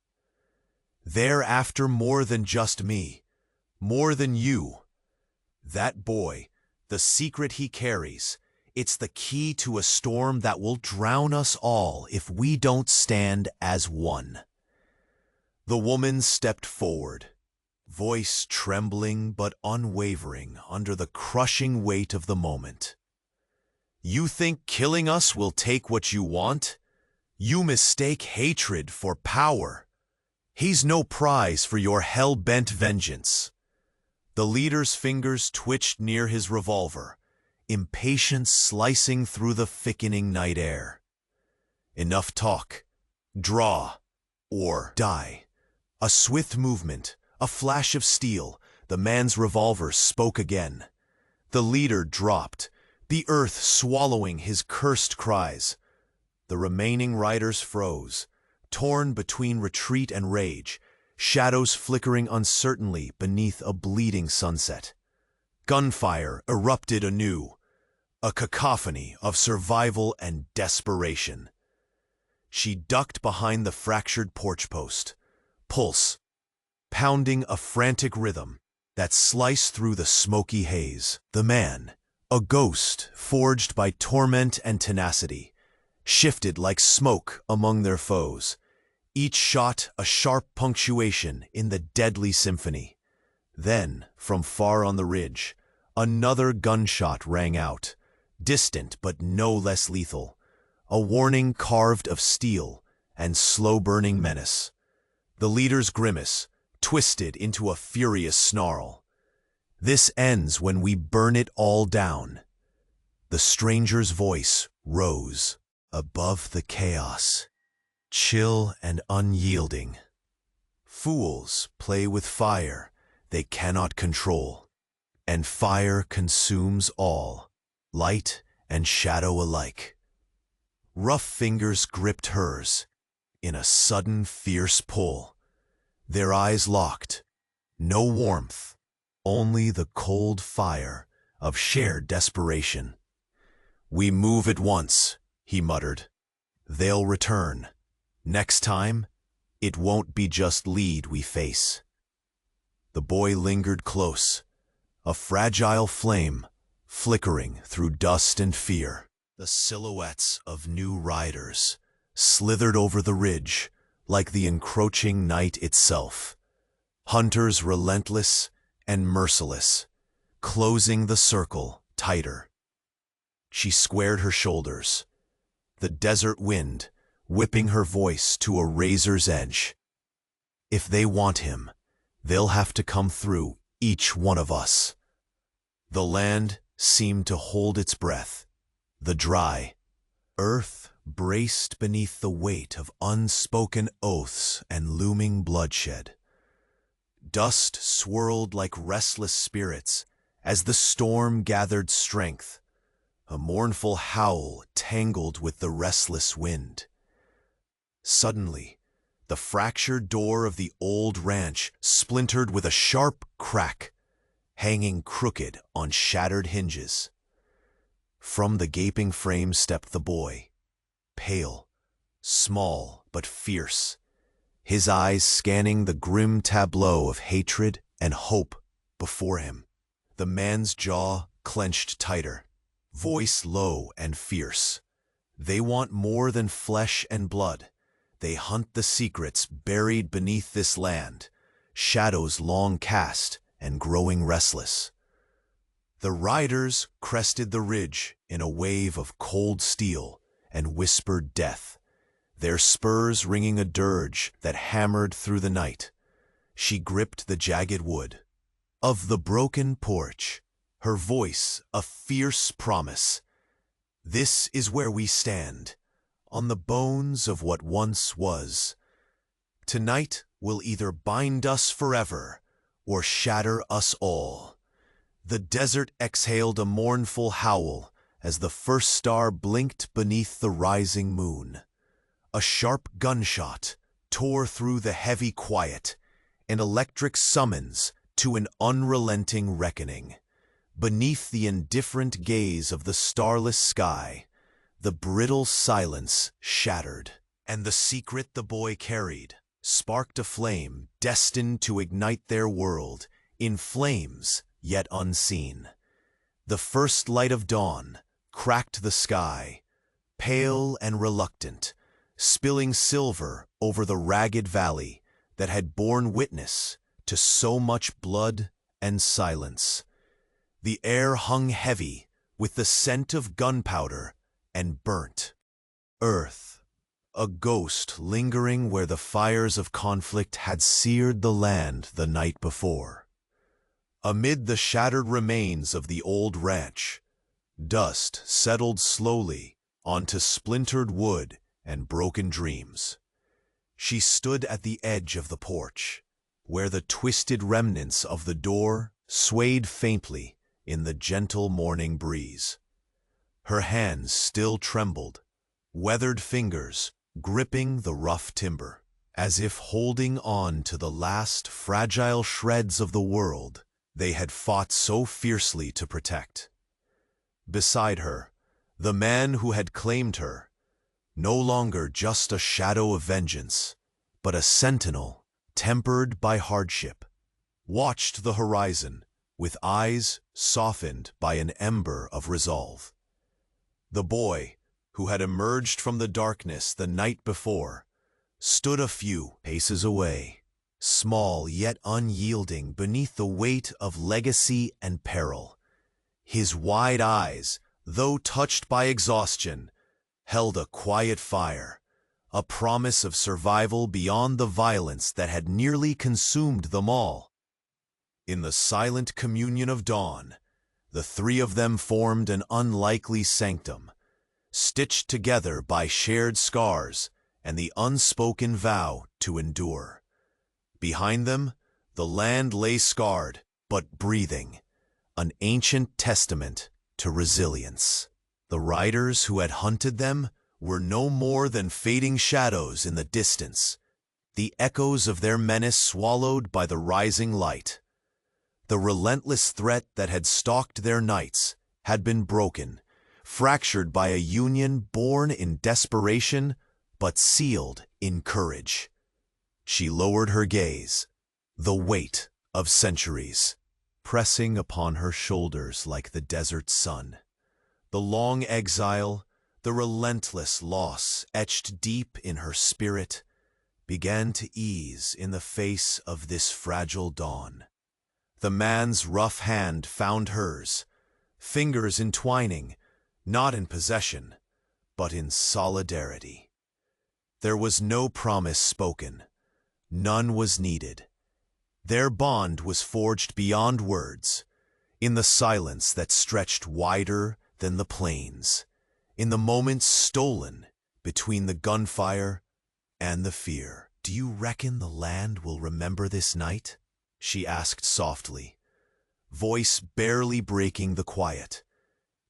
"They're after more than just me, more than you. That boy, the secret he carries, it's the key to a storm that will drown us all if we don't stand as one." The woman stepped forward, voice trembling but unwavering under the crushing weight of the moment. "You think killing us will take what you want? You mistake hatred for power. He's no prize for your hell-bent vengeance." The leader's fingers twitched near his revolver, impatience slicing through the thickening night air. "Enough talk. Draw, or die." A swift movement, a flash of steel, the man's revolver spoke again. The leader dropped, the earth swallowing his cursed cries. The remaining riders froze, torn between retreat and rage, shadows flickering uncertainly beneath a bleeding sunset. Gunfire erupted anew, a cacophony of survival and desperation. She ducked behind the fractured porch post, pulse pounding a frantic rhythm that sliced through the smoky haze. The man, a ghost forged by torment and tenacity, shifted like smoke among their foes, each shot a sharp punctuation in the deadly symphony. Then, from far on the ridge, another gunshot rang out, distant but no less lethal, a warning carved of steel and slow-burning menace. The leader's grimace twisted into a furious snarl. "This ends when we burn it all down." The stranger's voice rose above the chaos, chill and unyielding. "Fools play with fire they cannot control, and fire consumes all, light and shadow alike." Rough fingers gripped hers in a sudden fierce pull. Their eyes locked, no warmth, only the cold fire of shared desperation. "We move at once," he muttered. "They'll return. Next time, it won't be just lead we face." The boy lingered close, a fragile flame flickering through dust and fear. The silhouettes of new riders slithered over the ridge like the encroaching night itself. Hunters relentless and merciless, closing the circle tighter. She squared her shoulders, the desert wind whipping her voice to a razor's edge. "If they want him, they'll have to come through each one of us." The land seemed to hold its breath. The dry earth braced beneath the weight of unspoken oaths and looming bloodshed. Dust swirled like restless spirits as the storm gathered strength, a mournful howl tangled with the restless wind. Suddenly, the fractured door of the old ranch splintered with a sharp crack, hanging crooked on shattered hinges. From the gaping frame stepped the boy, pale, small but fierce, his eyes scanning the grim tableau of hatred and hope before him. The man's jaw clenched tighter, voice low and fierce. "They want more than flesh and blood. They hunt the secrets buried beneath this land, shadows long cast and growing restless." The riders crested the ridge in a wave of cold steel and whispered death, their spurs ringing a dirge that hammered through the night. She gripped the jagged wood of the broken porch, her voice a fierce promise. This is where we stand, on the bones of what once was. Tonight will either bind us forever or shatter us all. The desert exhaled a mournful howl as the first star blinked beneath the rising moon. A sharp gunshot tore through the heavy quiet, an electric summons to an unrelenting reckoning. Beneath the indifferent gaze of the starless sky, the brittle silence shattered, and the secret the boy carried sparked a flame destined to ignite their world in flames yet unseen. The first light of dawn cracked the sky, pale and reluctant, spilling silver over the ragged valley that had borne witness to so much blood and silence. The air hung heavy with the scent of gunpowder and burnt earth, a ghost lingering where the fires of conflict had seared the land the night before. Amid the shattered remains of the old ranch, dust settled slowly onto splintered wood and broken dreams. She stood at the edge of the porch, where the twisted remnants of the door swayed faintly in the gentle morning breeze. Her hands still trembled, weathered fingers gripping the rough timber, as if holding on to the last fragile shreds of the world they had fought so fiercely to protect. Beside her, the man who had claimed her, no longer just a shadow of vengeance, but a sentinel tempered by hardship, watched the horizon with eyes softened by an ember of resolve. The boy, who had emerged from the darkness the night before, stood a few paces away, small yet unyielding beneath the weight of legacy and peril. His wide eyes, though touched by exhaustion, held a quiet fire, a promise of survival beyond the violence that had nearly consumed them all. In the silent communion of dawn, the three of them formed an unlikely sanctum, stitched together by shared scars and the unspoken vow to endure. Behind them, the land lay scarred but breathing, an ancient testament to resilience. The riders who had hunted them were no more than fading shadows in the distance, the echoes of their menace swallowed by the rising light. The relentless threat that had stalked their nights had been broken, fractured by a union born in desperation but sealed in courage. She lowered her gaze, the weight of centuries pressing upon her shoulders like the desert sun. The long exile, the relentless loss etched deep in her spirit, began to ease in the face of this fragile dawn. The man's rough hand found hers, fingers entwining, not in possession, but in solidarity. There was no promise spoken, none was needed. Their bond was forged beyond words, in the silence that stretched wider than the plains, in the moments stolen between the gunfire and the fear. "Do you reckon the land will remember this night?" she asked softly, voice barely breaking the quiet.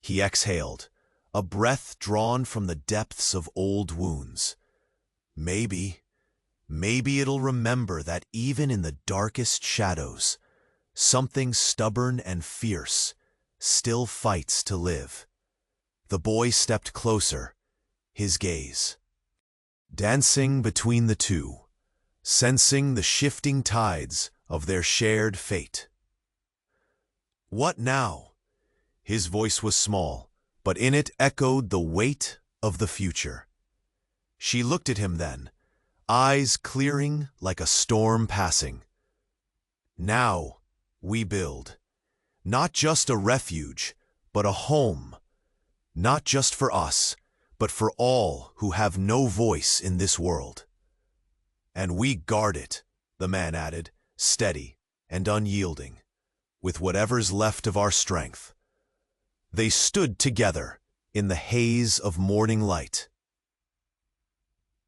He exhaled, a breath drawn from the depths of old wounds. Maybe it'll remember that even in the darkest shadows, something stubborn and fierce still fights to live. The boy stepped closer, his gaze dancing between the two, sensing the shifting tides of their shared fate. "What now?" His voice was small, but in it echoed the weight of the future. She looked at him then, eyes clearing like a storm passing. "Now we build, not just a refuge, but a home, not just for us, but for all who have no voice in this world. And we guard it," the man added, steady and unyielding. with whatever's left of our strength. They stood together in the haze of morning light,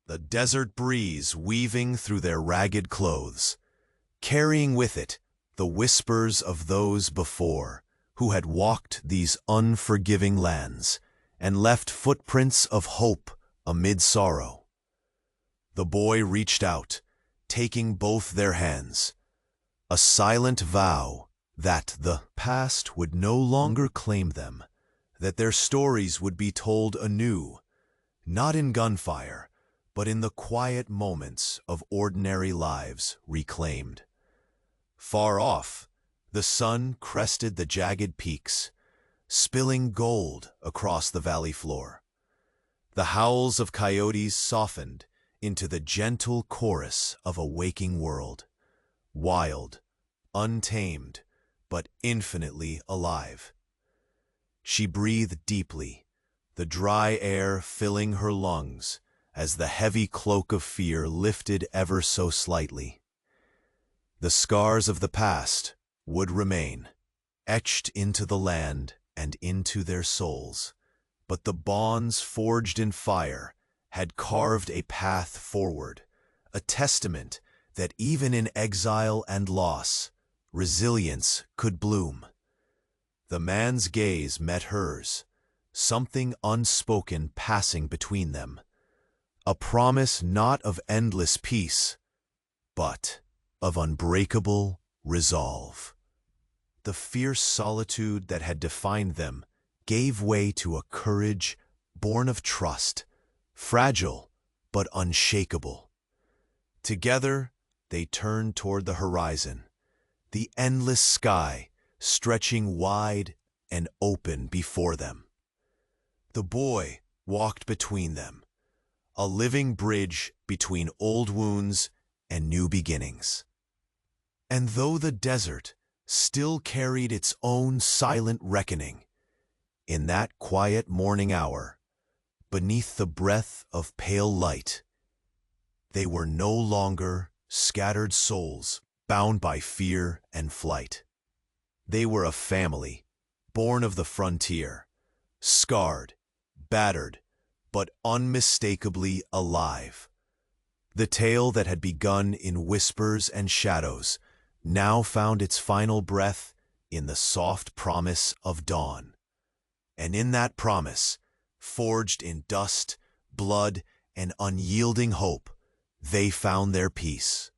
the desert breeze weaving through their ragged clothes, carrying with it the whispers of those before who had walked these unforgiving lands and left footprints of hope amid sorrow. The boy reached out, taking both their hands, a silent vow that the past would no longer claim them, that their stories would be told anew, not in gunfire, but in the quiet moments of ordinary lives reclaimed. Far off, the sun crested the jagged peaks, spilling gold across the valley floor. The howls of coyotes softened into the gentle chorus of a waking world, wild, untamed, but infinitely alive. She breathed deeply, the dry air filling her lungs as the heavy cloak of fear lifted ever so slightly. The scars of the past would remain, etched into the land and into their souls, but the bonds forged in fire had carved a path forward, a testament that even in exile and loss, resilience could bloom. The man's gaze met hers, something unspoken passing between them, a promise not of endless peace, but of unbreakable resolve. The fierce solitude that had defined them gave way to a courage born of trust, fragile but unshakable. Together, they turned toward the horizon, the endless sky stretching wide and open before them. The boy walked between them, a living bridge between old wounds and new beginnings. And though the desert still carried its own silent reckoning, in that quiet morning hour, beneath the breath of pale light, they were no longer scattered souls bound by fear and flight. They were a family, born of the frontier, scarred, battered, but unmistakably alive. The tale that had begun in whispers and shadows now found its final breath in the soft promise of dawn. And in that promise, forged in dust, blood, and unyielding hope, they found their peace.